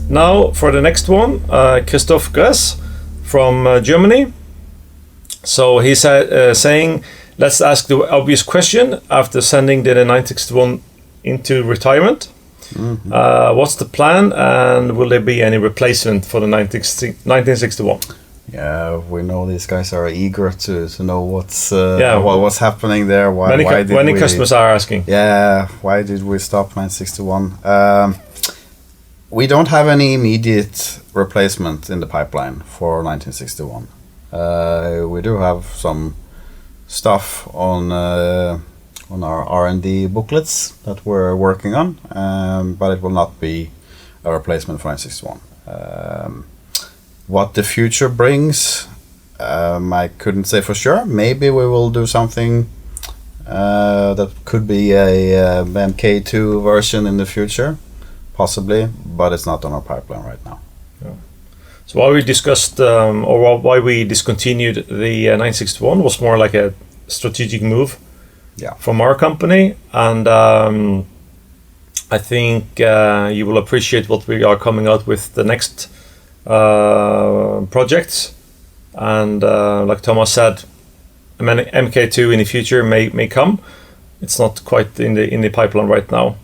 Now for the next one, Christoph Gress from Germany. So he's saying, let's ask the obvious question after sending the 961 into retirement. What's the plan, and will there be any replacement for the 1961? Yeah, we know these guys are eager to know what's happening there. Many customers are asking. Yeah, why did we stop 961? We don't have any immediate replacement in the pipeline for 1961. We do have some stuff on our R&D booklets that we're working on, but it will not be a replacement for 961. What the future brings, I couldn't say for sure. Maybe we will do something that could be a MK2 version in the future, possibly, but it's not on our pipeline right now. Yeah. So why we discussed or why we discontinued the 961 was more like a strategic move from our company, and I think you will appreciate what we are coming out with the next projects, and like Thomas said, MK2 in the future may come. It's not quite in the pipeline right now.